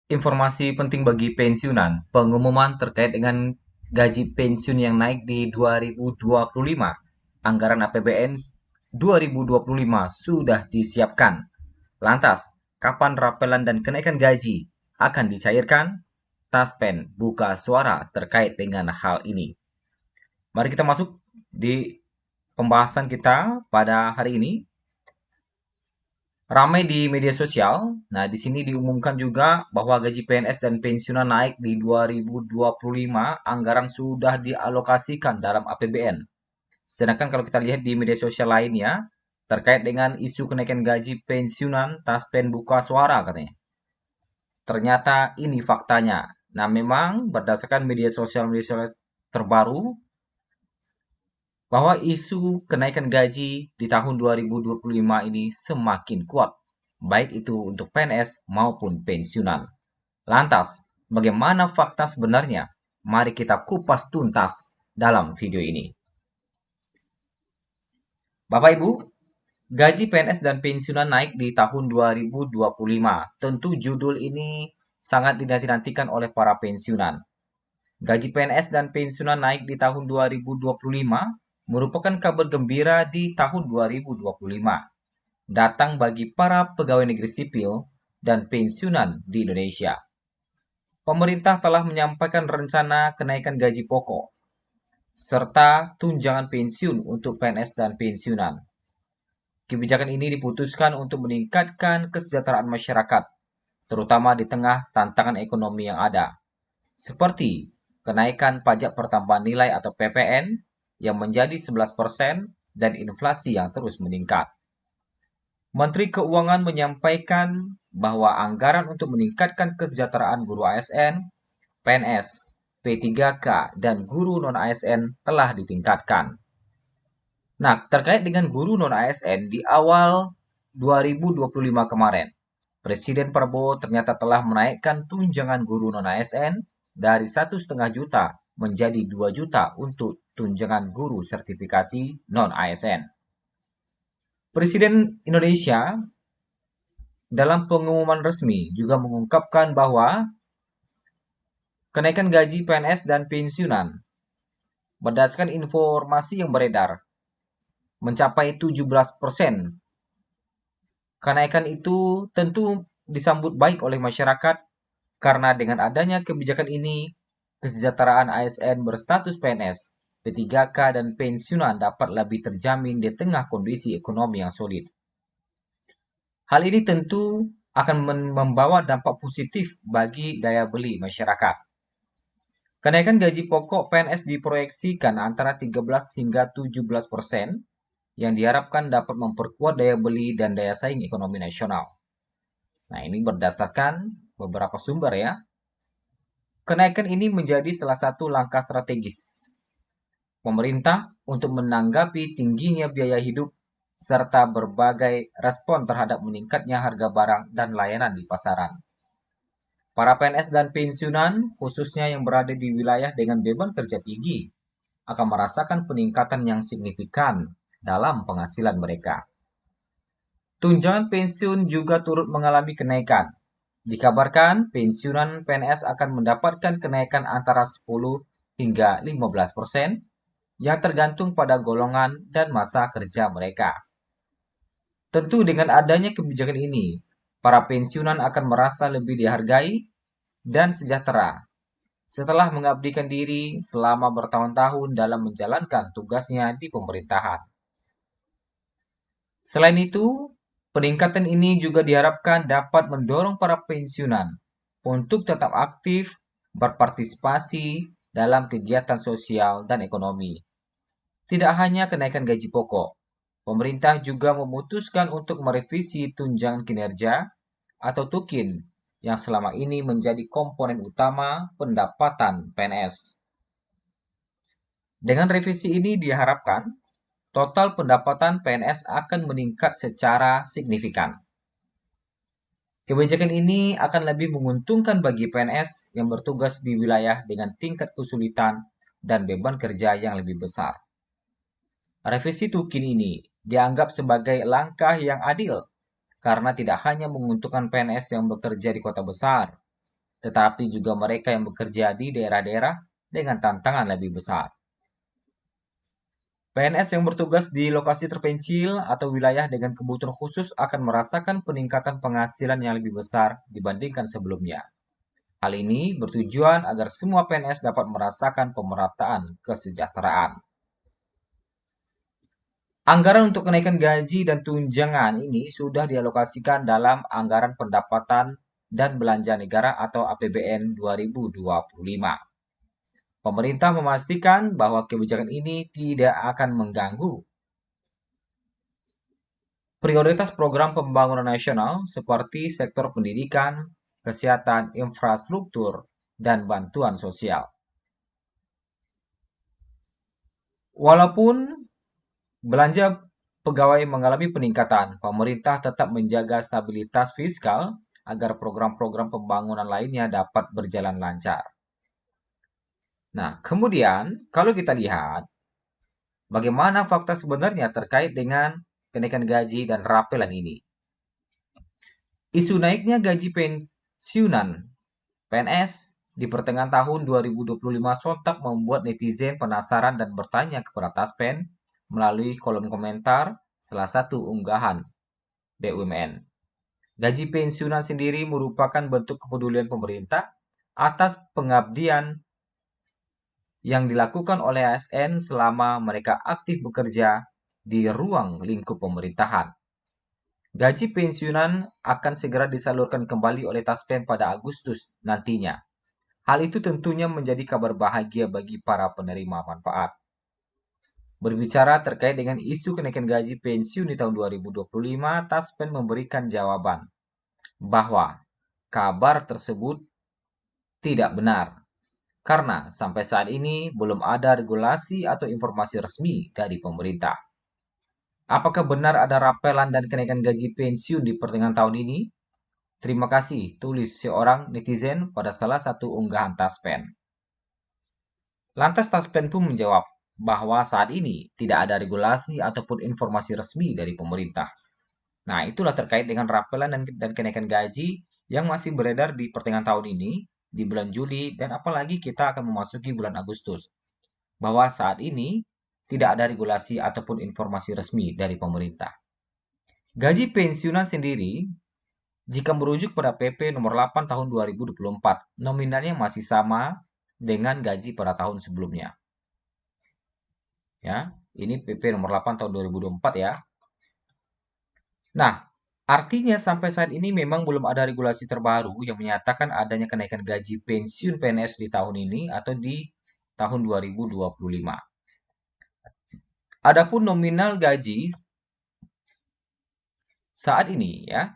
Informasi penting bagi pensiunan, pengumuman terkait dengan gaji pensiun yang naik di 2025. Anggaran APBN 2025 sudah disiapkan. Lantas, kapan rapelan dan kenaikan gaji akan dicairkan? Taspen buka suara terkait dengan hal ini. Mari kita masuk di pembahasan kita pada hari ini. Ramai di media sosial. Nah, di sini diumumkan juga bahwa gaji PNS dan pensiunan naik di 2025, anggaran sudah dialokasikan dalam APBN. Sedangkan kalau kita lihat di media sosial lainnya, terkait dengan isu kenaikan gaji pensiunan, Taspen buka suara katanya. Ternyata ini faktanya. Nah, memang berdasarkan media sosial terbaru, bahwa isu kenaikan gaji di tahun 2025 ini semakin kuat, baik itu untuk PNS maupun pensiunan. Lantas, bagaimana fakta sebenarnya? Mari kita kupas tuntas dalam video ini. Bapak Ibu, gaji PNS dan pensiunan naik di tahun 2025. Tentu judul ini sangat dinanti-nantikan oleh para pensiunan. Gaji PNS dan pensiunan naik di tahun 2025 merupakan kabar gembira di tahun 2025. Datang bagi para pegawai negeri sipil dan pensiunan di Indonesia. Pemerintah telah menyampaikan rencana kenaikan gaji pokok serta tunjangan pensiun untuk PNS dan pensiunan. Kebijakan ini diputuskan untuk meningkatkan kesejahteraan masyarakat, terutama di tengah tantangan ekonomi yang ada, seperti kenaikan pajak pertambahan nilai atau PPN yang menjadi 11% dan inflasi yang terus meningkat. Menteri Keuangan menyampaikan bahwa anggaran untuk meningkatkan kesejahteraan guru ASN, PNS, P3K, dan guru non-ASN telah ditingkatkan. Nah, terkait dengan guru non-ASN di awal 2025 kemarin, Presiden Prabowo ternyata telah menaikkan tunjangan guru non-ASN dari 1,5 juta menjadi 2 juta untuk tunjangan guru sertifikasi non-ASN. Presiden Indonesia dalam pengumuman resmi juga mengungkapkan bahwa kenaikan gaji PNS dan pensiunan berdasarkan informasi yang beredar mencapai 17%. Kenaikan itu tentu disambut baik oleh masyarakat karena dengan adanya kebijakan ini, kesejahteraan ASN berstatus PNS, P3K, dan pensiunan dapat lebih terjamin di tengah kondisi ekonomi yang solid. Hal ini tentu akan membawa dampak positif bagi daya beli masyarakat. Kenaikan gaji pokok PNS diproyeksikan antara 13 hingga 17% yang diharapkan dapat memperkuat daya beli dan daya saing ekonomi nasional. Nah, ini berdasarkan beberapa sumber ya. Kenaikan ini menjadi salah satu langkah strategis pemerintah untuk menanggapi tingginya biaya hidup serta berbagai respon terhadap meningkatnya harga barang dan layanan di pasaran. Para PNS dan pensiunan, khususnya yang berada di wilayah dengan beban kerja tinggi, akan merasakan peningkatan yang signifikan dalam penghasilan mereka. Tunjangan pensiun juga turut mengalami kenaikan. Dikabarkan pensiunan PNS akan mendapatkan kenaikan antara 10 hingga 15% yang tergantung pada golongan dan masa kerja mereka. Tentu dengan adanya kebijakan ini, para pensiunan akan merasa lebih dihargai dan sejahtera setelah mengabdikan diri selama bertahun-tahun dalam menjalankan tugasnya di pemerintahan. Selain itu, peningkatan ini juga diharapkan dapat mendorong para pensiunan untuk tetap aktif berpartisipasi dalam kegiatan sosial dan ekonomi. Tidak hanya kenaikan gaji pokok, pemerintah juga memutuskan untuk merevisi tunjangan kinerja atau TUKIN yang selama ini menjadi komponen utama pendapatan PNS. Dengan revisi ini diharapkan total pendapatan PNS akan meningkat secara signifikan. Kebijakan ini akan lebih menguntungkan bagi PNS yang bertugas di wilayah dengan tingkat kesulitan dan beban kerja yang lebih besar. Revisi TUKIN ini dianggap sebagai langkah yang adil karena tidak hanya menguntungkan PNS yang bekerja di kota besar, tetapi juga mereka yang bekerja di daerah-daerah dengan tantangan lebih besar. PNS yang bertugas di lokasi terpencil atau wilayah dengan kebutuhan khusus akan merasakan peningkatan penghasilan yang lebih besar dibandingkan sebelumnya. Hal ini bertujuan agar semua PNS dapat merasakan pemerataan kesejahteraan. Anggaran untuk kenaikan gaji dan tunjangan ini sudah dialokasikan dalam Anggaran Pendapatan dan Belanja Negara atau APBN 2025. Pemerintah memastikan bahwa kebijakan ini tidak akan mengganggu prioritas program pembangunan nasional seperti sektor pendidikan, kesehatan, infrastruktur, dan bantuan sosial. Walaupun belanja pegawai mengalami peningkatan, pemerintah tetap menjaga stabilitas fiskal agar program-program pembangunan lainnya dapat berjalan lancar. Nah, kemudian kalau kita lihat bagaimana fakta sebenarnya terkait dengan kenaikan gaji dan rapelan ini. Isu naiknya gaji pensiunan PNS di pertengahan tahun 2025 sontak membuat netizen penasaran dan bertanya kepada Taspen melalui kolom komentar salah satu unggahan BUMN. Gaji pensiunan sendiri merupakan bentuk kepedulian pemerintah atas pengabdian yang dilakukan oleh ASN selama mereka aktif bekerja di ruang lingkup pemerintahan. Gaji pensiunan akan segera disalurkan kembali oleh Taspen pada Agustus nantinya. Hal itu tentunya menjadi kabar bahagia bagi para penerima manfaat. Berbicara terkait dengan isu kenaikan gaji pensiun di tahun 2025, Taspen memberikan jawaban bahwa kabar tersebut tidak benar karena sampai saat ini belum ada regulasi atau informasi resmi dari pemerintah. Apakah benar ada rapelan dan kenaikan gaji pensiun di pertengahan tahun ini? Terima kasih, tulis seorang netizen pada salah satu unggahan Taspen. Lantas Taspen pun menjawab bahwa saat ini tidak ada regulasi ataupun informasi resmi dari pemerintah. Nah, itulah terkait dengan rapelan dan kenaikan gaji yang masih beredar di pertengahan tahun ini, di bulan Juli, dan apalagi kita akan memasuki bulan Agustus. Bahwa saat ini tidak ada regulasi ataupun informasi resmi dari pemerintah. Gaji pensiunan sendiri, jika merujuk pada PP nomor 8 tahun 2024, nominalnya masih sama dengan gaji pada tahun sebelumnya. Ya, ini PP nomor 8 tahun 2024 ya. Nah, artinya sampai saat ini memang belum ada regulasi terbaru yang menyatakan adanya kenaikan gaji pensiun PNS di tahun ini atau di tahun 2025. Adapun nominal gaji saat ini ya,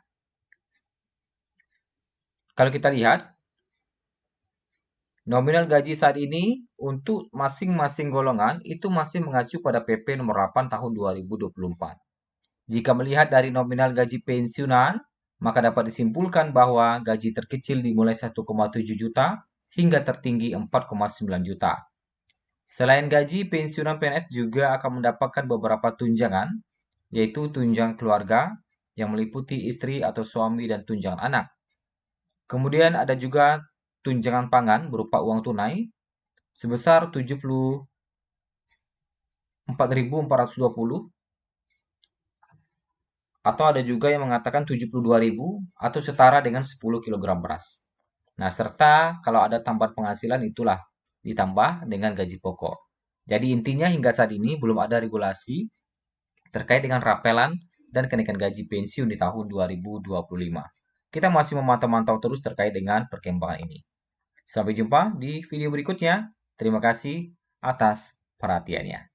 kalau kita lihat nominal gaji saat ini untuk masing-masing golongan itu masih mengacu pada PP nomor 8 tahun 2024. Jika melihat dari nominal gaji pensiunan, maka dapat disimpulkan bahwa gaji terkecil dimulai 1,7 juta hingga tertinggi 4,9 juta. Selain gaji, pensiunan PNS juga akan mendapatkan beberapa tunjangan, yaitu tunjangan keluarga yang meliputi istri atau suami dan tunjangan anak. Kemudian ada juga tunjangan pangan berupa uang tunai sebesar 74.420 atau ada juga yang mengatakan 72.000 atau setara dengan 10 kg beras. Nah, serta kalau ada tambahan penghasilan itulah ditambah dengan gaji pokok. Jadi intinya hingga saat ini belum ada regulasi terkait dengan rapelan dan kenaikan gaji pensiun di tahun 2025. Kita masih memantau-mantau terus terkait dengan perkembangan ini. Sampai jumpa di video berikutnya. Terima kasih atas perhatiannya.